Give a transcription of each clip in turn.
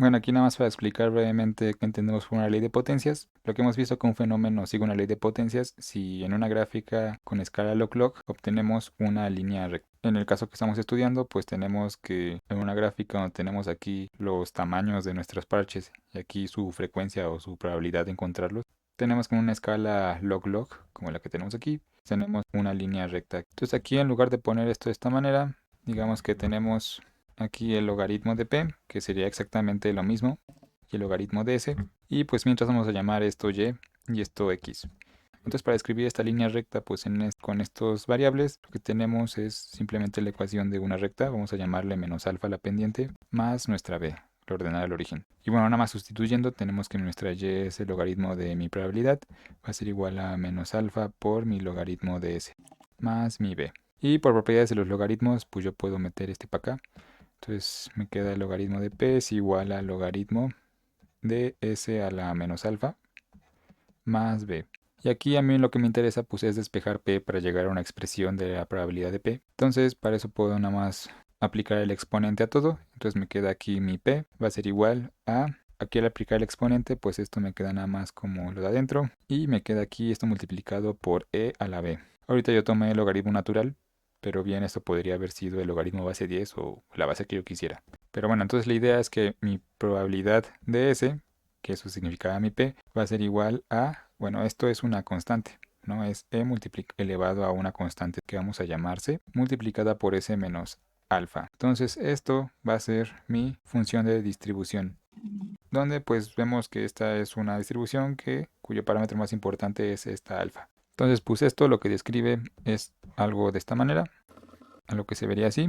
Bueno, aquí nada más para explicar brevemente qué entendemos por una ley de potencias. Lo que hemos visto que un fenómeno sigue una ley de potencias si en una gráfica con escala log-log obtenemos una línea recta. En el caso que estamos estudiando, pues tenemos que en una gráfica donde tenemos aquí los tamaños de nuestros parches y aquí su frecuencia o su probabilidad de encontrarlos, tenemos con una escala log-log, como la que tenemos aquí, tenemos una línea recta. Entonces aquí en lugar de poner esto de esta manera, digamos que tenemos aquí el logaritmo de p, que sería exactamente lo mismo, y el logaritmo de s, y pues mientras vamos a llamar esto y esto x. Entonces para escribir esta línea recta, pues con estos variables, lo que tenemos es simplemente la ecuación de una recta, vamos a llamarle menos alfa la pendiente, más nuestra b, la ordenada al origen. Y bueno, nada más sustituyendo, tenemos que nuestra y es el logaritmo de mi probabilidad, va a ser igual a menos alfa por mi logaritmo de s, más mi b. Y por propiedades de los logaritmos, pues yo puedo meter este para acá. Entonces me queda el logaritmo de p es igual al logaritmo de s a la menos alfa más b. Y aquí a mí lo que me interesa pues es despejar p para llegar a una expresión de la probabilidad de p. Entonces para eso puedo nada más aplicar el exponente a todo. Entonces me queda aquí mi p va a ser igual a... Aquí al aplicar el exponente pues esto me queda nada más como lo de adentro. Y me queda aquí esto multiplicado por e a la b. Ahorita yo tomé el logaritmo natural, pero bien esto podría haber sido el logaritmo base 10 o la base que yo quisiera. Pero bueno, entonces la idea es que mi probabilidad de s, que eso significaba mi p, va a ser igual a, bueno, esto es una constante, ¿no? Es e elevado a una constante que vamos a llamar c, multiplicada por s menos alfa. Entonces esto va a ser mi función de distribución, donde pues vemos que esta es una distribución cuyo parámetro más importante es esta alfa. Entonces pues esto lo que describe es algo de esta manera, a lo que se vería así,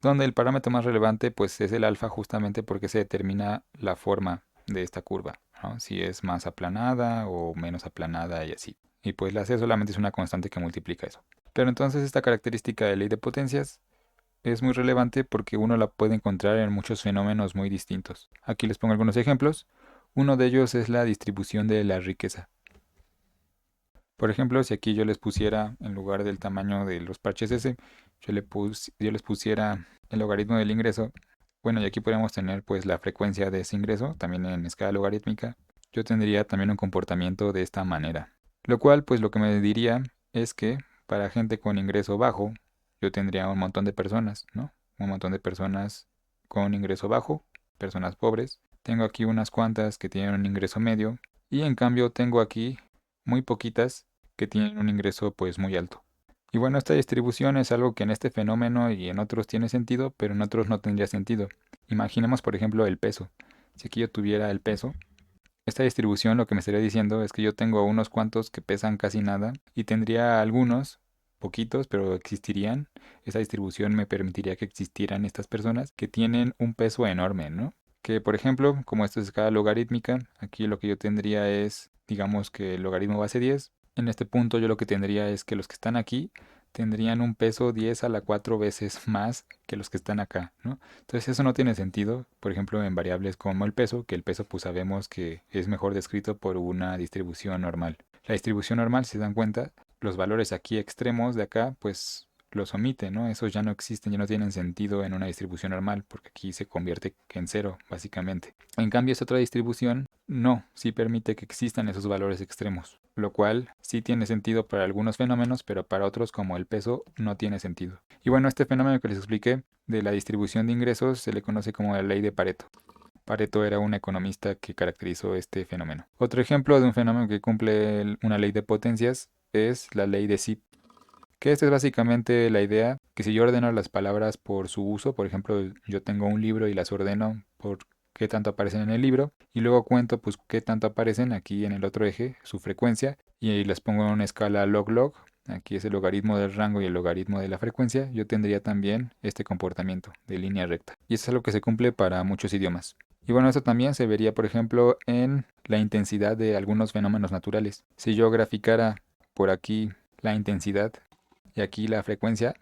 donde el parámetro más relevante pues es el alfa justamente porque se determina la forma de esta curva, ¿no? Si es más aplanada o menos aplanada y así. Y pues la c solamente es una constante que multiplica eso. Pero entonces esta característica de ley de potencias es muy relevante porque uno la puede encontrar en muchos fenómenos muy distintos. Aquí les pongo algunos ejemplos. Uno de ellos es la distribución de la riqueza. Por ejemplo, si aquí yo les pusiera, en lugar del tamaño de los parches S, yo les pusiera el logaritmo del ingreso, bueno, y aquí podríamos tener pues la frecuencia de ese ingreso, también en escala logarítmica, yo tendría también un comportamiento de esta manera. Lo cual, pues lo que me diría es que para gente con ingreso bajo, yo tendría un montón de personas, ¿no? Un montón de personas con ingreso bajo, personas pobres. Tengo aquí unas cuantas que tienen un ingreso medio, y en cambio tengo aquí muy poquitas que tienen un ingreso pues muy alto. Y bueno, esta distribución es algo que en este fenómeno y en otros tiene sentido, pero en otros no tendría sentido. Imaginemos por ejemplo el peso. Si aquí yo tuviera el peso, esta distribución lo que me estaría diciendo es que yo tengo unos cuantos que pesan casi nada y tendría algunos, poquitos, pero existirían. Esa distribución me permitiría que existieran estas personas que tienen un peso enorme, ¿no? Que por ejemplo, como esto es escala logarítmica, aquí lo que yo tendría es, digamos que el logaritmo base 10. En este punto yo lo que tendría es que los que están aquí tendrían un peso 10 a la 4 veces más que los que están acá, ¿no? Entonces eso no tiene sentido, por ejemplo, en variables como el peso, que el peso pues sabemos que es mejor descrito por una distribución normal. La distribución normal, si se dan cuenta, los valores aquí extremos de acá pues los omite, ¿no? Esos ya no existen, ya no tienen sentido en una distribución normal, porque aquí se convierte en cero, básicamente. En cambio, esta otra distribución no, sí permite que existan esos valores extremos, lo cual sí tiene sentido para algunos fenómenos, pero para otros como el peso no tiene sentido. Y bueno, este fenómeno que les expliqué de la distribución de ingresos se le conoce como la ley de Pareto. Pareto era un economista que caracterizó este fenómeno. Otro ejemplo de un fenómeno que cumple una ley de potencias es la ley de Zipf, que esta es básicamente la idea que si yo ordeno las palabras por su uso, por ejemplo, yo tengo un libro y las ordeno por qué tanto aparecen en el libro y luego cuento pues qué tanto aparecen aquí en el otro eje, su frecuencia, y ahí las pongo en una escala log-log. Aquí es el logaritmo del rango y el logaritmo de la frecuencia. Yo tendría también este comportamiento de línea recta. Y eso es algo que se cumple para muchos idiomas. Y bueno, esto también se vería, por ejemplo, en la intensidad de algunos fenómenos naturales. Si yo graficara por aquí la intensidad y aquí la frecuencia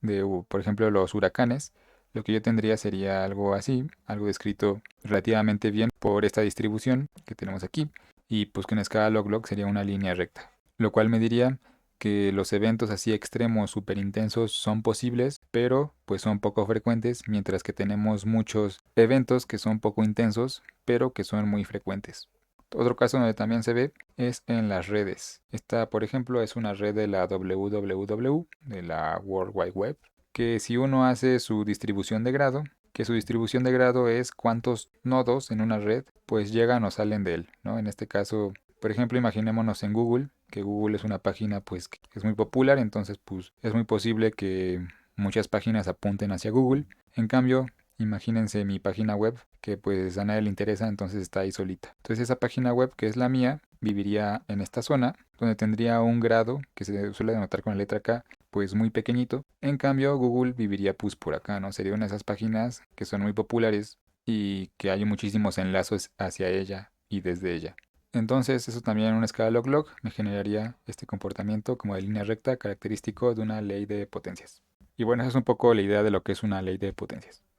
de, por ejemplo, los huracanes, lo que yo tendría sería algo así, algo descrito relativamente bien por esta distribución que tenemos aquí, y pues que en escala log-log sería una línea recta, lo cual me diría que los eventos así extremos súper intensos son posibles, pero pues son poco frecuentes, mientras que tenemos muchos eventos que son poco intensos, pero que son muy frecuentes. Otro caso donde también se ve es en las redes. Esta, por ejemplo, es una red de la www, de la World Wide Web, que si uno hace su distribución de grado, que su distribución de grado es cuántos nodos en una red pues llegan o salen de él, ¿no? En este caso, por ejemplo, imaginémonos en Google, que Google es una página pues que es muy popular, entonces pues es muy posible que muchas páginas apunten hacia Google. En cambio, imagínense mi página web que pues a nadie le interesa, entonces está ahí solita. Entonces esa página web que es la mía viviría en esta zona donde tendría un grado que se suele denotar con la letra K pues muy pequeñito. En cambio Google viviría pues por acá, ¿no? Sería una de esas páginas que son muy populares y que hay muchísimos enlaces hacia ella y desde ella. Entonces eso también en una escala log-log me generaría este comportamiento como de línea recta característico de una ley de potencias. Y bueno, esa es un poco la idea de lo que es una ley de potencias.